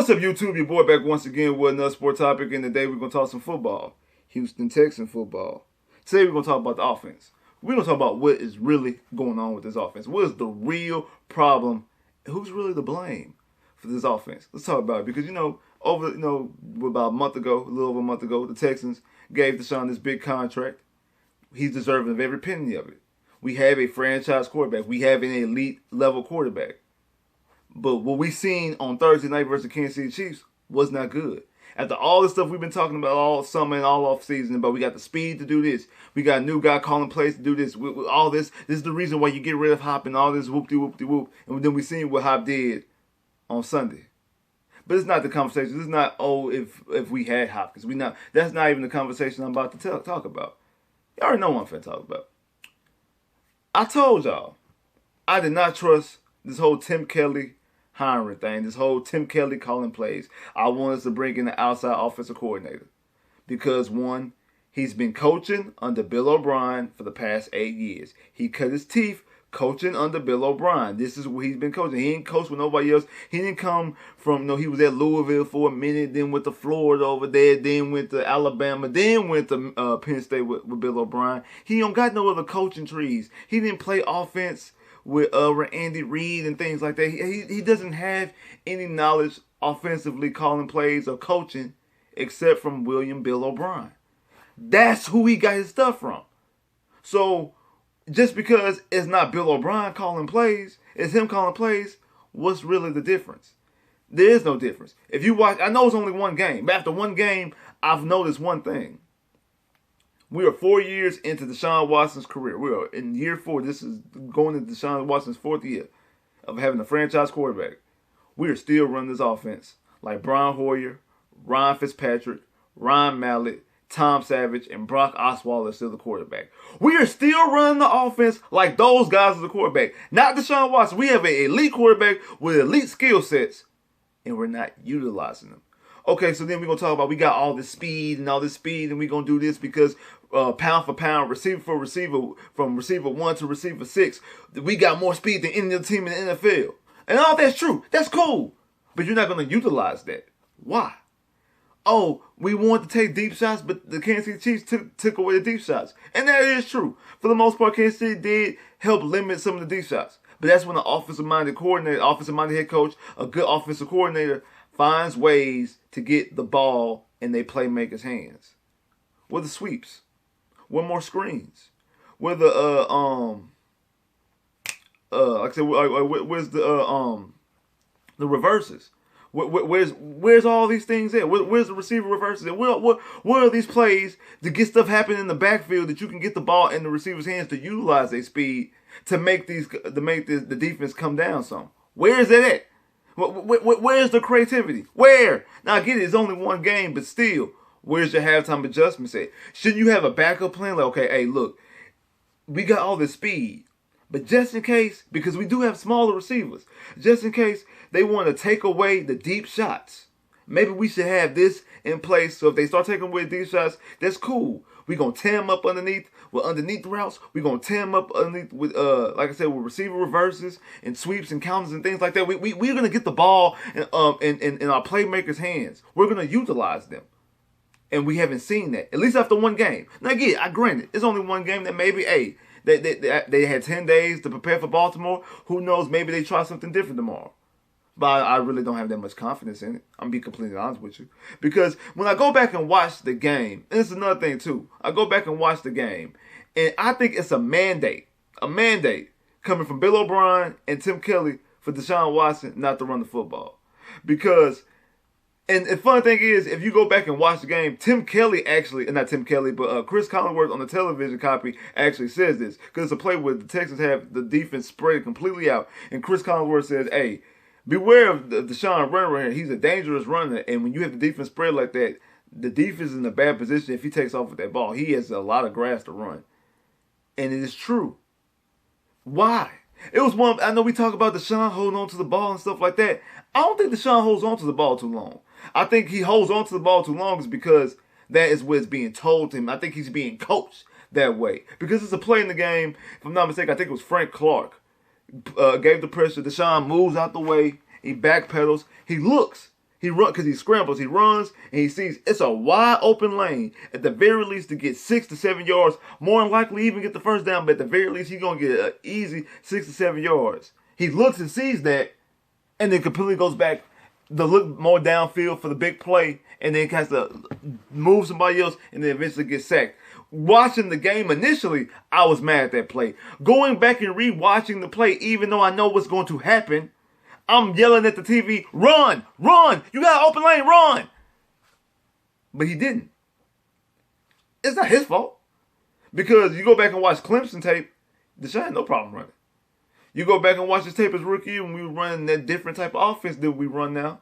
What's up, YouTube? Your boy back once again with another sport topic, and today we're going to talk some football. Houston Texans football. Today we're going to talk about the offense. We're going to talk about what is really going on with this offense. What is the real problem? Who's really to blame for this offense? Let's talk about it because, about a month ago, a little over a month ago, the Texans gave Deshaun this big contract. He's deserving of every penny of it. We have a franchise quarterback. We have an elite level quarterback. But what we seen on Thursday night versus the Kansas City Chiefs was not good. After all the stuff we've been talking about all summer and all off season, but we got the speed to do this. We got a new guy calling plays to do this. With all this is the reason why you get rid of Hop and all this whoop-de-whoop-de-whoop. And then we seen what Hop did on Sunday. But it's not the conversation. This is not, if we had Hop. Because that's not even the conversation I'm about to talk about. You already know what I'm finna talk about. I told y'all, I did not trust this whole Tim Kelly hiring thing, this whole Tim Kelly calling plays. I want us to bring in the outside offensive coordinator. Because, one, he's been coaching under Bill O'Brien for the past 8 years. He cut his teeth coaching under Bill O'Brien. This is what he's been coaching. He ain't coached with nobody else. He didn't come from, he was at Louisville for a minute, then went to Florida over there, then went to Alabama, then went to Penn State with Bill O'Brien. He don't got no other coaching trees. He didn't play offense with Andy Reid and things like that. He doesn't have any knowledge offensively calling plays or coaching except from William Bill O'Brien. That's who he got his stuff from. So just because it's not Bill O'Brien calling plays, it's him calling plays, what's really the difference? There is no difference. If you watch, I know it's only one game, but after one game, I've noticed one thing. We are 4 years into Deshaun Watson's career. We are in year 4. This is going into Deshaun Watson's 4th year of having a franchise quarterback. We are still running this offense like Brian Hoyer, Ryan Fitzpatrick, Ryan Mallett, Tom Savage, and Brock Osweiler are still the quarterback. We are still running the offense like those guys are the quarterback. Not Deshaun Watson. We have an elite quarterback with elite skill sets, and we're not utilizing them. Okay, so then we're going to talk about we got all this speed, and we're going to do this because pound for pound, receiver for receiver, from receiver 1 to receiver 6, we got more speed than any other team in the NFL. And all that's true. That's cool. But you're not going to utilize that. Why? Oh, we want to take deep shots, but the Kansas City Chiefs took away the deep shots. And that is true. For the most part, Kansas City did help limit some of the deep shots. But that's when an offensive-minded coordinator, offensive-minded head coach, a good offensive coordinator finds ways to get the ball in their playmakers' hands. With the sweeps. With more screens. With the like I said, where's the reverses? Where's all these things at? Where's the receiver reverses at? What are these plays to get stuff happen in the backfield that you can get the ball in the receiver's hands to utilize their speed to make the defense come down some? Where is that at? Where's the creativity? Where? Now I get it, it's only one game, but still, where's your halftime adjustments at? Shouldn't you have a backup plan? Like, okay, hey, look, we got all this speed, but just in case, because we do have smaller receivers, just in case they want to take away the deep shots, maybe we should have this in place. So if they start taking away deep shots, that's cool. We're going to tear them up underneath routes. We're going to tear them up underneath with, like I said, with receiver reverses and sweeps and counters and things like that. We're going to get the ball in our playmakers' hands. We're going to utilize them. And we haven't seen that, at least after one game. Now, again, I granted, it's only one game that maybe, hey, they had 10 days to prepare for Baltimore. Who knows, maybe they try something different tomorrow. But I really don't have that much confidence in it. I'm going to be completely honest with you. Because when I go back and watch the game, and it's another thing too, I go back and watch the game, and I think it's a mandate coming from Bill O'Brien and Tim Kelly for Deshaun Watson not to run the football. Because, and the fun thing is, if you go back and watch the game, Chris Collinsworth on the television copy actually says this. Because it's a play where the Texans have the defense spread completely out. And Chris Collinsworth says, hey, beware of Deshaun runner here. He's a dangerous runner. And when you have the defense spread like that, the defense is in a bad position. If he takes off with that ball, he has a lot of grass to run. And it is true. Why? It was one, I know we talk about Deshaun holding on to the ball and stuff like that. I don't think Deshaun holds on to the ball too long. I think he holds on to the ball too long is because that is what is being told to him. I think he's being coached that way. Because it's a play in the game, if I'm not mistaken, I think it was Frank Clark. Gave the pressure. Deshaun moves out the way. He backpedals. He looks He run because he scrambles, he runs, and he sees it's a wide open lane. At the very least, to get 6 to 7 yards. More than likely, even get the first down. But at the very least, he's gonna get an easy 6 to 7 yards. He looks and sees that, and then completely goes back to look more downfield for the big play, and then has to move somebody else, and then eventually get sacked. Watching the game initially, I was mad at that play. Going back and re-watching the play, even though I know what's going to happen, I'm yelling at the TV, run, run, you got an open lane, run. But he didn't. It's not his fault. Because you go back and watch Clemson tape, Deshaun had no problem running. You go back and watch his tape as rookie when we were running that different type of offense that we run now.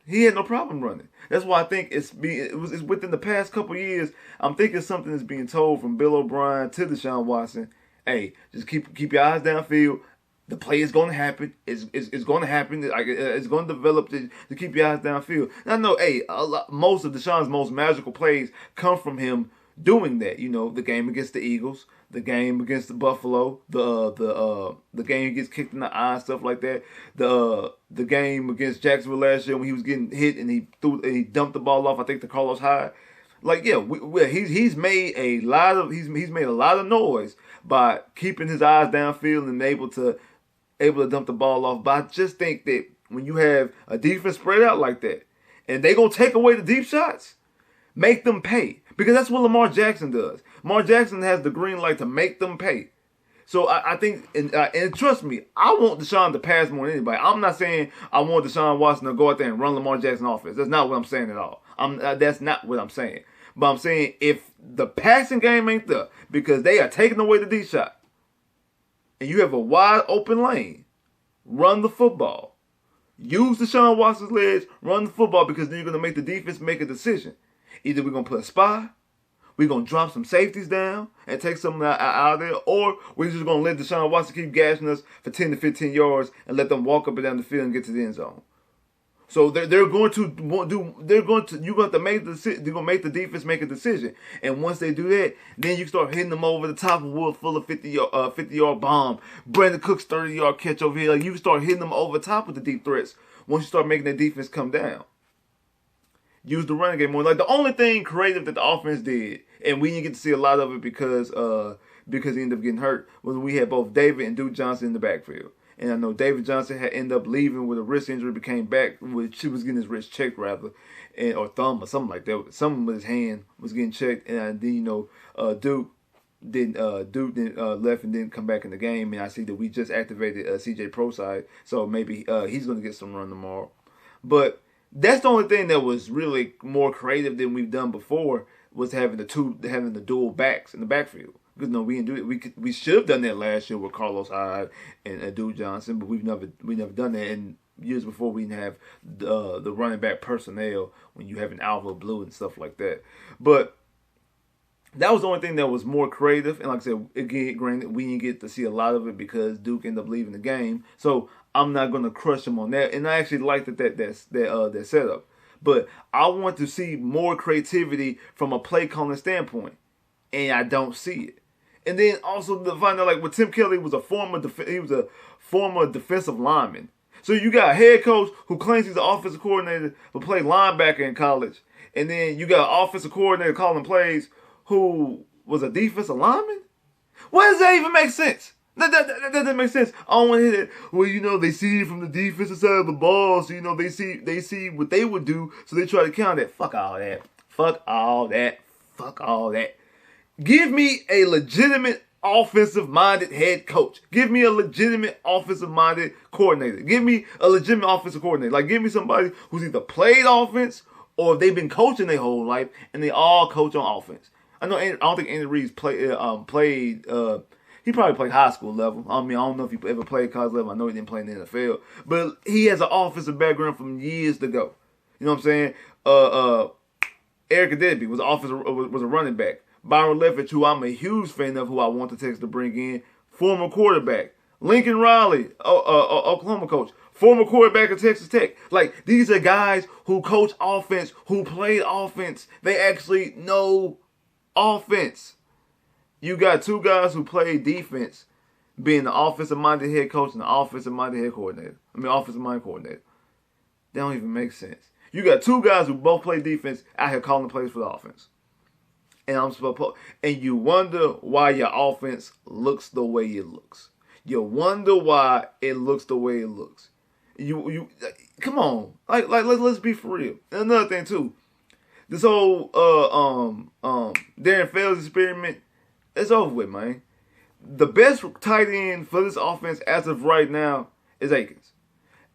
He had no problem running. That's why I think it's within the past couple years. I'm thinking something is being told from Bill O'Brien to Deshaun Watson. Hey, just keep your eyes downfield. The play is going to happen. It's going to happen. It's going to develop to keep your eyes downfield. And I know, hey, most of Deshaun's most magical plays come from him doing that. You know, the game against the Eagles, the game against the Buffalo, the game he gets kicked in the eye, stuff like that. The game against Jacksonville last year when he was getting hit and he dumped the ball off, I think, to Carlos Hyde. Like, yeah, he's made a lot of noise by keeping his eyes downfield and able to dump the ball off. But I just think that when you have a defense spread out like that, and they gonna take away the deep shots, make them pay. Because that's what Lamar Jackson does. Lamar Jackson has the green light to make them pay. So I think, and trust me, I want Deshaun to pass more than anybody. I'm not saying I want Deshaun Watson to go out there and run Lamar Jackson offense. That's not what I'm saying at all. That's not what I'm saying. But I'm saying if the passing game ain't there, because they are taking away the deep shot, and you have a wide open lane, run the football. Use Deshaun Watson's legs, run the football, because then you're going to make the defense make a decision. Either we're going to put a spy, we're going to drop some safeties down and take some out of there, or we're just going to let Deshaun Watson keep gashing us for 10 to 15 yards and let them walk up and down the field and get to the end zone. So you're going to make the defense make a decision, and once they do that, then you start hitting them over the top of Will Fuller 50-yard bomb, Brandon Cooks 30-yard catch over here. Like, you start hitting them over the top with the deep threats once you start making that defense come down. Use the running game more. Like, the only thing creative that the offense did, and we didn't get to see a lot of it because he ended up getting hurt, was when we had both David and Duke Johnson in the backfield. And I know David Johnson had ended up leaving with a wrist injury, became back, he was getting his wrist checked rather, or thumb or something like that. Something with his hand was getting checked, and then Duke didn't left and didn't come back in the game. And I see that we just activated CJ Proside, so maybe he's going to get some run tomorrow. But that's the only thing that was really more creative than we've done before, was having the dual backs in the backfield. Because no, we didn't do it. We should have done that last year with Carlos Hyde and Duke Johnson, but we never done that. And years before, we didn't have the running back personnel when you have an Alva Blue and stuff like that. But that was the only thing that was more creative. And like I said, again, granted, we didn't get to see a lot of it because Duke ended up leaving the game. So I'm not going to crush him on that. And I actually liked that setup. But I want to see more creativity from a play calling standpoint, and I don't see it. And then also to find out, like, with Tim Kelly was a former defensive lineman. So you got a head coach who claims he's an offensive coordinator but played linebacker in college, and then you got an offensive coordinator calling plays who was a defensive lineman. Why does that even make sense? That doesn't make sense. I don't want to hear that. Well, they see it from the defensive side of the ball, so they see what they would do, so they try to counter that. Fuck all that. Fuck all that. Fuck all that. Give me a legitimate offensive-minded head coach. Give me a legitimate offensive-minded coordinator. Give me a legitimate offensive coordinator. Like, give me somebody who's either played offense or they've been coaching their whole life and they all coach on offense. I don't think Andy Reid's played. He probably played high school level. I don't know if he ever played college level. I know he didn't play in the NFL, but he has an offensive background from years ago. You know what I'm saying? Eric Adebby was a running back. Byron Leftwich, who I'm a huge fan of, who I want the Texans to bring in, former quarterback. Lincoln Riley, Oklahoma coach, former quarterback at Texas Tech. Like, these are guys who coach offense, who played offense. They actually know offense. You got two guys who played defense, being the offensive-minded head coach and the offensive-minded coordinator. That don't even make sense. You got two guys who both play defense out here calling plays for the offense. And you wonder why your offense looks the way it looks. You wonder why it looks the way it looks. You come on, like let's be for real. And another thing too, this whole Darren Fells experiment, it's over with, man. The best tight end for this offense as of right now is Akins.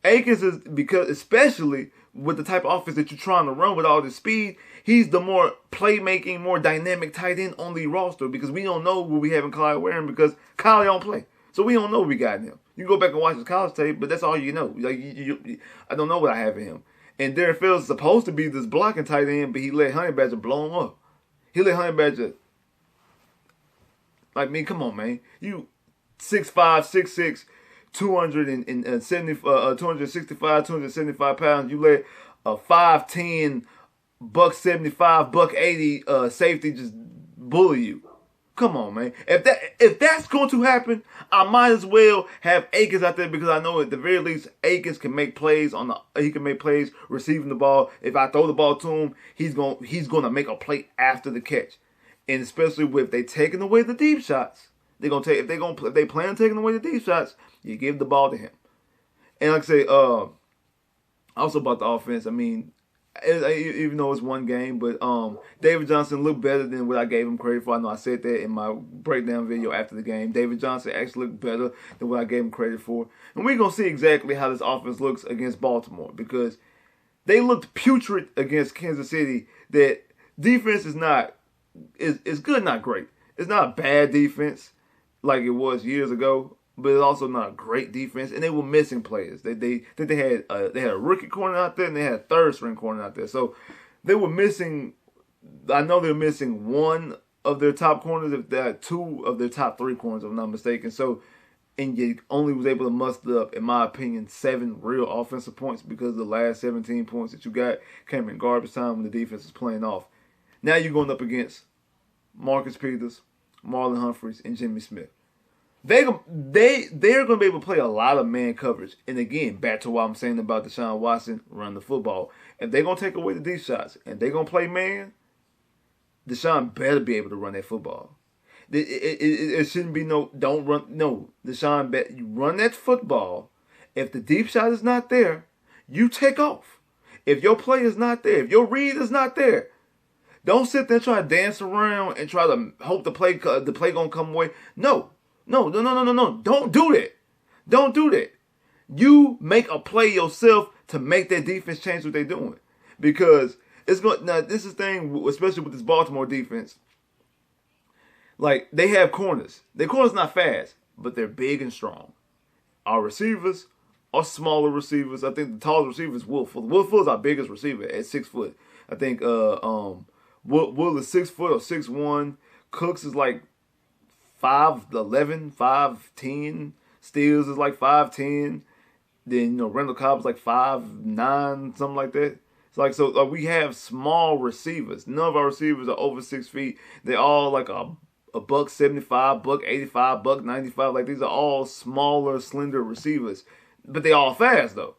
Akins is because, especially with the type of offense that you're trying to run with all this speed, he's the more playmaking, more dynamic tight end on the roster because we don't know what we have in Kyle Warren because Kyle don't play. So we don't know what we got in him. You can go back and watch his college tape, but that's all you know. Like I don't know what I have in him. And Darren Fells is supposed to be this blocking tight end, but he let Honey Badger blow him up. He let Honey Badger, like, man, come on, man. You 6'5", 6'6", 265, 275 pounds. You let a 5'10", $175, $180 safety just bully you. Come on, man. If that's going to happen, I might as well have Akins out there because I know at the very least Akins can make plays he can make plays receiving the ball. If I throw the ball to him, he's gonna make a play after the catch. And especially if they taking away the deep shots, if they plan on taking away the deep shots, you give the ball to him. And like I say, also about the offense, I mean, even though it's one game, but David Johnson looked better than what I gave him credit for. I know I said that in my breakdown video after the game. David Johnson actually looked better than what I gave him credit for. And we're going to see exactly how this offense looks against Baltimore because they looked putrid against Kansas City. That defense is good, not great. It's not a bad defense like it was years ago, but it's also not a great defense, and they were missing players. They had a rookie corner out there, and they had a third string corner out there. So they were missing. I know they're missing one of their top corners, if they had two of their top three corners, if I'm not mistaken. So, and you only was able to muster up, in my opinion, 7 real offensive points because the last 17 points that you got came in garbage time when the defense was playing off. Now you're going up against Marcus Peters, Marlon Humphreys, and Jimmy Smith. They're going to be able to play a lot of man coverage. And again, back to what I'm saying about Deshaun Watson running the football. If they're going to take away the deep shots and they're going to play man, Deshaun better be able to run that football. It shouldn't be don't run. No, Deshaun, you run that football. If the deep shot is not there, you take off. If your play is not there, if your read is not there, don't sit there and try to dance around and try to hope the play gonna come away. No. Don't do that. Don't do that. You make a play yourself to make that defense change what they're doing. Because it's going now. This is the thing, especially with this Baltimore defense. Like, they have corners. Their corners not fast, but they're big and strong. Our receivers are smaller receivers. I think the tallest receiver is Will Fuller. Will Fuller's our biggest receiver at 6 foot. I think Will is 6 foot or 6'1". Cooks is like 5'11", 5'10". Steels is like 5'10". Then Randall Cobb is like 5'9", something like that. It's like so we have small receivers. None of our receivers are over 6 feet. They're all like a $175, $185, $195. Like, these are all smaller, slender receivers, but they all fast though.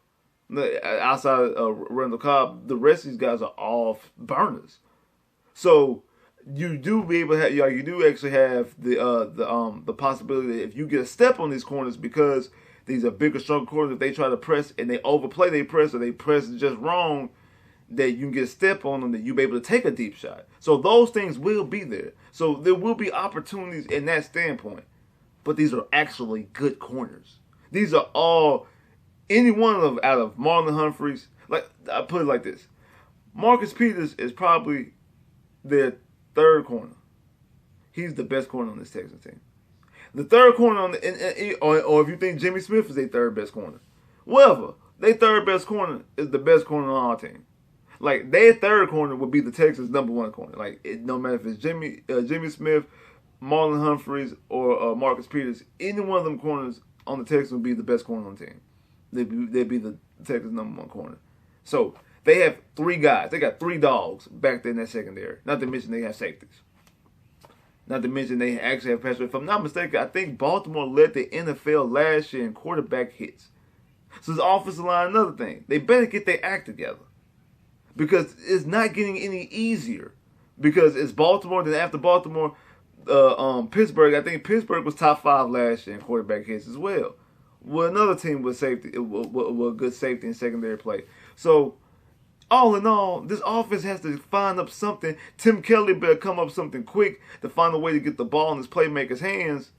Outside of Randall Cobb, the rest of these guys are all burners. So you do be able to have, you do actually have the possibility that if you get a step on these corners, because these are bigger, stronger corners, if they try to press and they overplay their press or they press just wrong, that you can get a step on them, that you'll be able to take a deep shot. So those things will be there. So there will be opportunities in that standpoint. But these are actually good corners. These are all, any one of them out of Marlon Humphreys, like, I put it like this. Marcus Peters is probably their third corner. He's the best corner on this Texans team. The third corner on the, or if you think Jimmy Smith is their third best corner, whatever, their third best corner is the best corner on our team. Like, their third corner would be the Texans' number one corner. Like, no matter if it's Jimmy Smith, Marlon Humphreys, or Marcus Peters, any one of them corners on the Texans would be the best corner on the team. They'd be the Texans' number one corner. So they have 3 guys. They got 3 dogs back there in that secondary. Not to mention they have safeties. Not to mention they actually have pass rush. If I'm not mistaken, I think Baltimore led the NFL last year in quarterback hits. So this offensive line, another thing, they better get their act together because it's not getting any easier. Because it's Baltimore, then after Baltimore, Pittsburgh. I think Pittsburgh was top 5 last year in quarterback hits as well. Well, another team with safety, with good safety and secondary play. So, all in all, this offense has to find up something. Tim Kelly better come up with something quick to find a way to get the ball in his playmaker's hands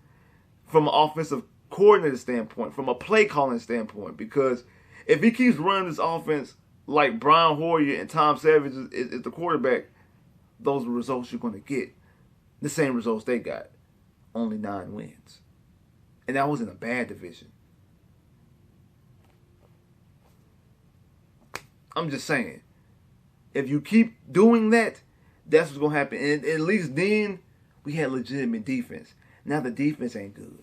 from an offensive coordinator standpoint, from a play calling standpoint. Because if he keeps running this offense like Brian Hoyer and Tom Savage is the quarterback, those are the results you're going to get. The same results they got. Only 9 wins. And that was in a bad division. I'm just saying. If you keep doing that, that's what's going to happen. And at least then, we had legitimate defense. Now the defense ain't good.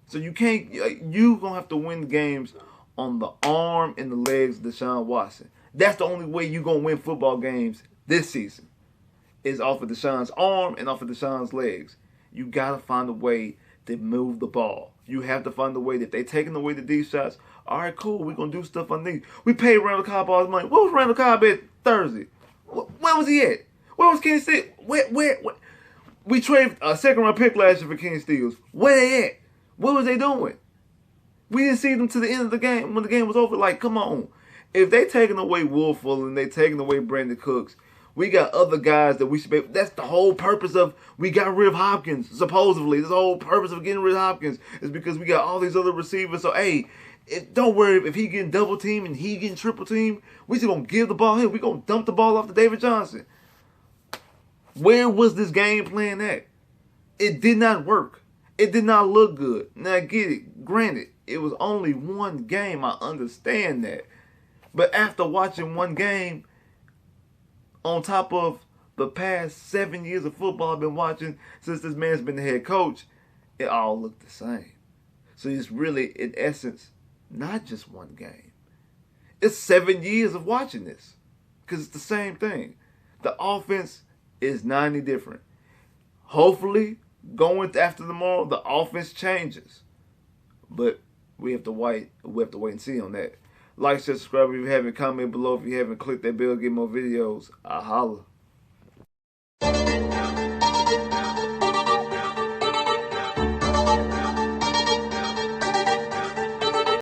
So you can't, you're going to have to win games on the arm and the legs of Deshaun Watson. That's the only way you're going to win football games this season. Is off of Deshaun's arm and off of Deshaun's legs. You got to find a way to move the ball. You have to find a way that if they're taking away the deep shots, all right, cool, we're going to do stuff underneath. We paid Randall Cobb all his money. Where was Randall Cobb at Thursday? Where was he at? Where was Kenny Stills? Where? We traded a second-round pick last year for Kenny Stills. Where they at? What was they doing? We didn't see them to the end of the game when the game was over. Like, come on. If they taking away Wolf and they taking away Brandon Cooks, we got other guys that we should be. That's the whole purpose of we got rid of Hopkins, supposedly. The whole purpose of getting rid of Hopkins is because we got all these other receivers. So, hey, don't worry if he getting double teamed and he getting triple teamed. We just going to give the ball him. We going to dump the ball off to David Johnson. Where was this game plan at? It did not work. It did not look good. Now, I get it. Granted, it was only one game. I understand that. But after watching one game, on top of the past 7 years of football I've been watching since this man's been the head coach, it all looked the same. So it's really, in essence, not just one game. It's 7 years of watching this because it's the same thing. The offense is not any different. Hopefully, going after tomorrow, the offense changes. But we have to wait. We have to wait and see on that. Like, share, subscribe if you haven't. Comment below if you haven't. Click that bell, get more videos. I'll holla.